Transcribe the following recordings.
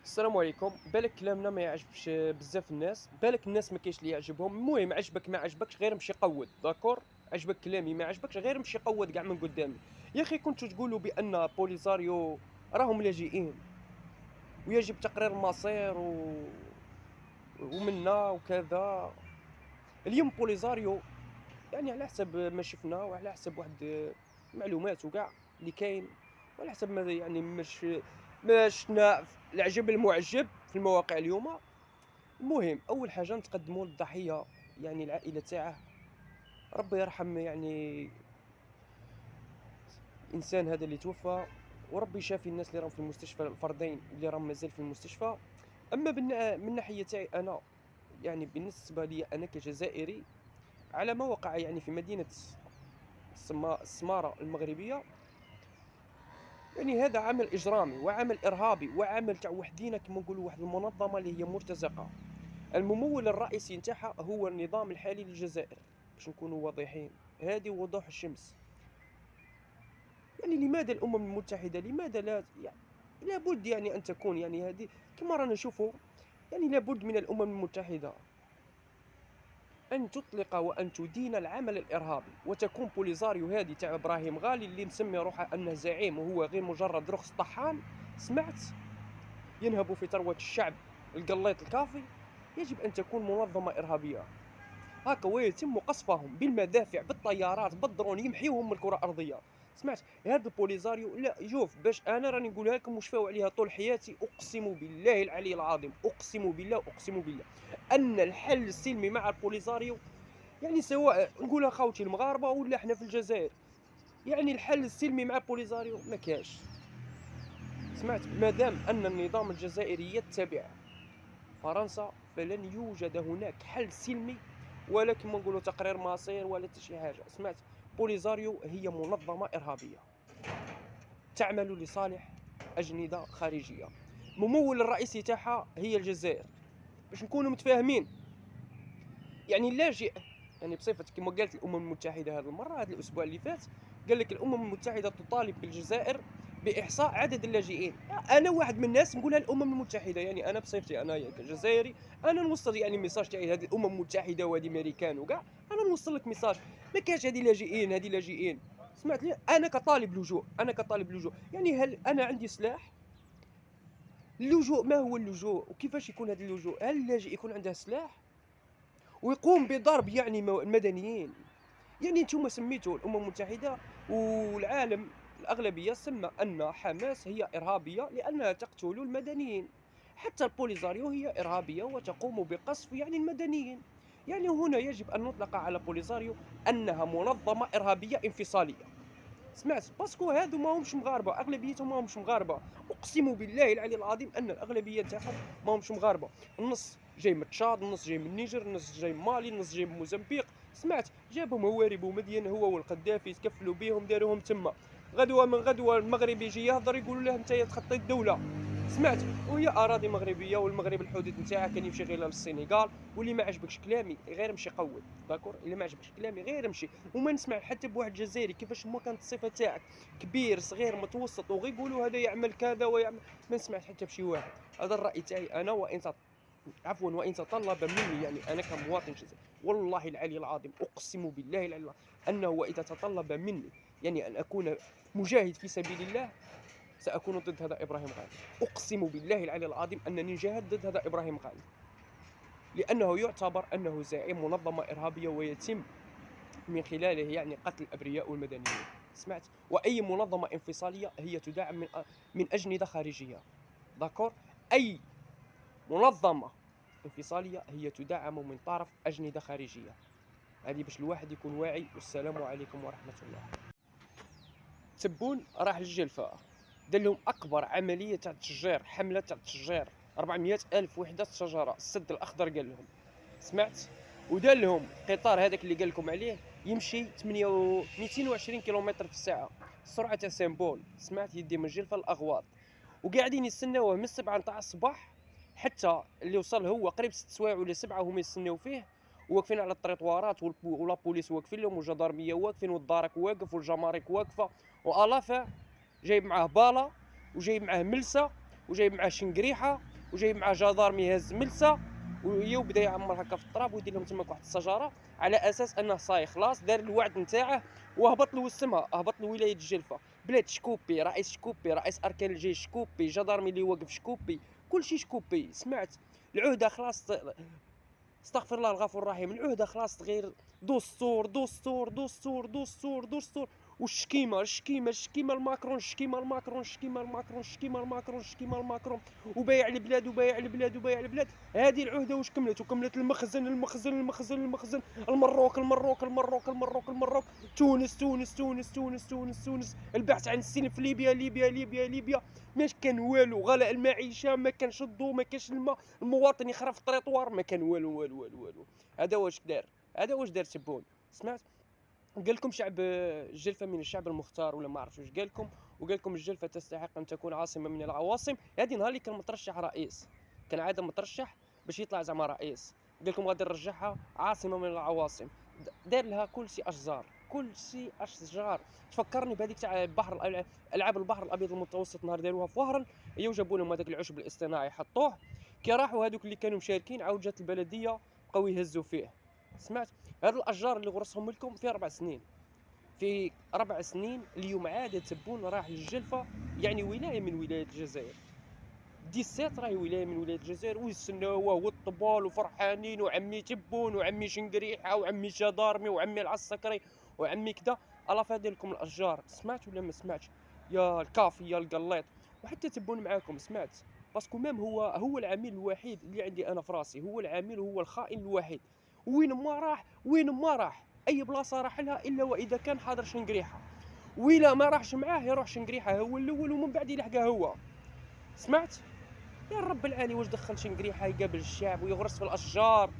السلام عليكم. بالك كلامنا ما يعجبش بزاف الناس، بالك الناس ما كاينش اللي يعجبهم. المهم عجبك ما عجبكش غير مشي قود، داكور. عجبك كلامي ما عجبكش غير مشي قود كاع من قدامي. يا اخي كنتو تقولوا بان بوليزاريو راهم لاجئين ويجب تقرير المصير ومنا وكذا. اليوم بوليزاريو يعني على حسب ما شفنا وعلى حسب واحد المعلومات وكاع اللي كاين، وعلى حسب ما يعني ما شفنا العجب المعجب في المواقع اليوم. المهم أول حاجة نتقدموا للضحية، يعني العائلة تاعه. ربي يرحم يعني الإنسان هذا اللي توفى، وربي يشافي الناس اللي راهم في المستشفى، الفردين اللي راهم مازال في المستشفى. أما من الناحية تاعي أنا، يعني بالنسبة لي أنا كجزائري، على ما وقع يعني في مدينة السمارة المغربية، يعني هذا عمل إجرامي وعمل إرهابي وعمل تاع وحدينا كما نقولوا واحد المنظمة اللي هي مرتزقة. الممول الرئيسي نتاعها هو النظام الحالي للجزائر، باش نكونوا واضحين. هذه وضوح الشمس. يعني لماذا الأمم المتحدة؟ لماذا لا يعني لابد يعني أن تكون يعني هذه كما رانا نشوفوا. يعني لابد من الأمم المتحدة أن تطلق وأن تدين العمل الإرهابي، وتكون بوليزاريو هذه تاع إبراهيم غالي اللي مسمي روحه أنه زعيم وهو غير مجرد رخص طحان، سمعت، ينهب في ثروة الشعب القليط الكافي. يجب أن تكون منظمة إرهابية هكا، ويتم قصفهم بالمدافع بالطيارات بالدرون، يمحيوهم من الكره الارضيه. سمعت؟ هذا البوليزاريو لا يشوف، باش انا راني نقولها لكم وشفاو عليها طول حياتي، اقسم بالله العلي العظيم، اقسم بالله اقسم بالله ان الحل السلمي مع البوليزاريو، يعني سواء نقولها خاوتي المغاربه ولا احنا في الجزائر، يعني الحل السلمي مع البوليزاريو ما كاش. سمعت؟ ما دام ان النظام الجزائري يتبع فرنسا فلن يوجد هناك حل سلمي، ولا كما نقولوا تقرير مصير ولا حتى شي حاجه. سمعت؟ بوليزاريو هي منظمه ارهابيه تعمل لصالح اجنده خارجيه. الممول الرئيسي تاعها هي الجزائر، باش نكونوا متفاهمين. يعني اللاجئ، يعني بصفة كما قالت الأمم المتحدة هذه المرة، هذا الأسبوع اللي فات، قال لك الأمم المتحدة تطالب بالجزائر بإحصاء عدد اللاجئين. أنا واحد من الناس نقولها الأمم المتحدة، يعني أنا بصفتي أنا كجزائري، أنا نوصل يعني ميساج تاعي هذه الأمم المتحدة وهذه أمريكان وكاع. أنا نوصل لك ميساج، ما كاش هذه لاجئين، هذه لاجئين. سمعت لي؟ أنا كطالب لجوء، أنا كطالب لجوء، يعني هل أنا عندي سلاح؟ اللجوء ما هو اللجوء؟ وكيفاش يكون هذا اللجوء؟ هل اللاجئ يكون عنده سلاح ويقوم بضرب يعني المدنيين؟ يعني نتوما سميتوا الأمم المتحدة والعالم الأغلبية سمى أن حماس هي إرهابية لأنها تقتل المدنيين. حتى البوليزاريو هي إرهابية وتقوم بقصف يعني المدنيين. يعني هنا يجب أن نطلق على بوليزاريو أنها منظمة إرهابية انفصالية. سمعت؟ باسكو هادو ماهمش مغاربة، أغلبيتهم ماهمش مغاربة. أقسم بالله العلي العظيم أن الأغلبية تاعهم ماهمش مغاربة. النص جاي من تشاد، النص جاي من النيجر، النص جاي من مالي، النص جاي من موزمبيق. سمعت؟ جابهم هوارب ومدين هو والقذافي، تكفلوا بيهم داروهم تما. غدوة من غدوة المغرب يجي يهضر يقولوا له انت تخطي الدولة. سمعت؟ وهي أراضي مغربية، والمغرب الحدود نتاعها كان يمشي غير للسنغال. واللي ما عجبكش كلامي غير مشي قود، داكور؟ اللي ما عجبكش كلامي غير مشي. وما نسمع حتى بواحد جزائري كيفاش ما كانت الصفه تاعك كبير صغير متوسط وغير يقولوا هذا يعمل كذا ويعمل. ما نسمعش حتى بشي واحد. هذا الراي تاعي انا، وان تطلب مني يعني انا كمواطن جزائري، والله العلي العظيم اقسم بالله العلي العظيم انه واذا تطلب مني يعني ان اكون مجاهد في سبيل الله ساكون ضد هذا ابراهيم غالي. اقسم بالله العلي العظيم انني جاهد ضد هذا ابراهيم غالي، لانه يعتبر انه زعيم منظمه ارهابيه ويتم من خلاله يعني قتل الأبرياء والمدنيين. سمعت؟ وأي منظمة انفصالية هي تدعم من أجندة خارجية، داكور؟ أي منظمة انفصالية هي تدعم من طرف أجندة خارجية. هذه باش الواحد يكون واعي. والسلام عليكم ورحمة الله. تبون راح للجلفة، دار لهم أكبر عملية تاع تشجير، حملة تاع تشجير، 400 ألف وحدة شجرة. السد الأخضر قال لهم، سمعت؟ ودار لهم قطار هذاك اللي قال لكم عليه يمشي 220 كيلومتر في الساعة، سرعة تاع سيمبول. سمعت؟ يدي من جلفة الأغواط، وقاعدين يستناوه من 7 نتاع الصباح حتى اللي وصل هو قريب 6 سوايع ولا 7 هما يستناو فيه، واقفين على الطريطوارات ولا بوليس واقفين لهم والجدارميه واقفين والدارك واقف والجمارك واقفه. والافا جايب معاه بالا وجايب معاه ملسه وجايب معاه شنقريحه وجايب معاه جدار يهز ملسه، وبدا يعمر هكا في التراب ويدير لهم تماك واحد الشجره، على اساس انه صاي خلاص دار الوعد نتاعه، وهبط لوسمها، هبط لولايه الجلفه. بلاد شكوبي، رئيس شكوبي، رئيس اركان الجيش شكوبي، جدارمي اللي واقف شكوبي، كلشي شكوبي. سمعت؟ العهده خلاص استغفر الله الغفور الرحيم، العهده خلاص تغير. دستور دستور دستور دستور دستور. والشكيمه الشكيمه الشكيمه الماكرون، الشكيمه الماكرون، الشكيمه الماكرون، الشكيمه الماكرون، الشكيمه الماكرون. وبايع البلاد وبايع البلاد وبايع البلاد. هذه العهده واش كملت؟ وكملت المخزن المخزن المخزن المخزن، المروك المروك المروك المروك المروك، تونس تونس تونس تونس تونس تونس، البحث عن السلم في ليبيا ليبيا ليبيا ليبيا. ماش كان والو، غلاء المعيشه، ما كانش الضو، ما كانش الماء، المواطن يخرف في الطريطوار، ما كان والو والو والو والو. هذا واش دار، هذا واش دار تبون. سمعت؟ قال لكم شعب الجلفة من الشعب المختار ولا ما عرفتش واش قال لكم. وقال لكم الجلفة تستحق ان تكون عاصمة من العواصم. هذه نهار اللي كان مترشح رئيس، كان عاده مترشح باش يطلع زعما رئيس، قال لكم غادي نرجعها عاصمة من العواصم. دار لها كل شيء اشجار، كل شيء اشجار. تفكرني بهذيك تاع البحر، العاب البحر الابيض المتوسط، نهار داروها في وهران، هي وجابوا لهم هذاك العشب الاصطناعي حطوه. كي راحوا هذوك اللي كانوا مشاركين، عاود جات البلديه بقاو يهزوا فيه. سمعت؟ هاد الاشجار اللي غرسهم لكم في 4 سنين، في 4 سنين اليوم عاد تبون راح للجلفه، يعني ولايه من ولايات الجزائر. 17 راهي ولايه من ولايات الجزائر، ويستناوه والطبال وفرحانين، وعمي تبون وعمي شنقريحه وعمي جدارمي وعمي العسكري وعمي كذا. الله فادي لكم الاشجار. سمعت ولا ما سمعتش؟ يا الكافي يا القليط. وحتى تبون معاكم. سمعت؟ باسكو ميم هو العميل الوحيد اللي عندي انا في راسي، هو العميل وهو الخائن الوحيد. وين ما راح، وين ما راح اي بلاصه راح لها الا واذا كان حاضر شنقريحه، وإلا ما راحش معاه يروح شنقريحه هو الاول ومن بعد يلحقه هو. سمعت؟ يا رب العالي، واش دخل شنقريحه يقابل الشعب ويغرس في الاشجار؟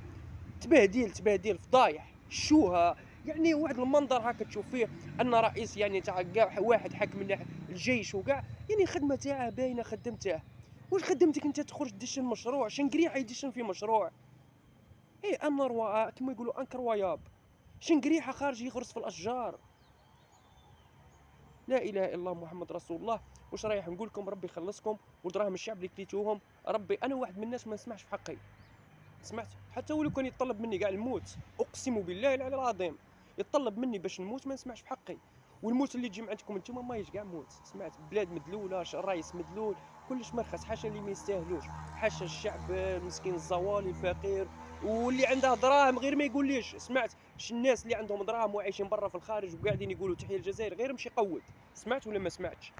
تبهديل تبهديل فضايح شوها. يعني واحد المنظر هكا تشوف فيه ان رئيس يعني تاع كاع واحد حاكم الجيش وكاع، يعني خدمه تاعه باينه خدمته. واش خدمتك انت تخرج ديشن مشروع؟ شنقريحه يديشن في مشروع؟ ايه انروا كما يقولوا انكروياب. شنقريحه خارج يغرس في الاشجار. لا اله الا الله محمد رسول الله. واش رايح نقول لكم؟ ربي يخلصكم، ودراهم الشعب اللي كليتوهم. ربي انا واحد من الناس ما نسمعش في حقي. سمعت؟ حتى ولو كان يتطلب مني كاع الموت، اقسم بالله العلي العظيم يتطلب مني باش نموت ما نسمعش في حقي. والموت اللي تجي عندكم انتم ما يجي كاع موت. سمعت؟ بلاد مدلوله، الرئيس مدلول، كلش مرخص، حاشا اللي ما يستاهلوش، حاشا الشعب المسكين الزوالي الفقير واللي عنده دراهم غير ما يقوليش. سمعت؟ الناس اللي عندهم دراهم وعايشين برا في الخارج وقاعدين يقولوا تحيا الجزائر غير مشي قود. سمعت ولا ما سمعتش؟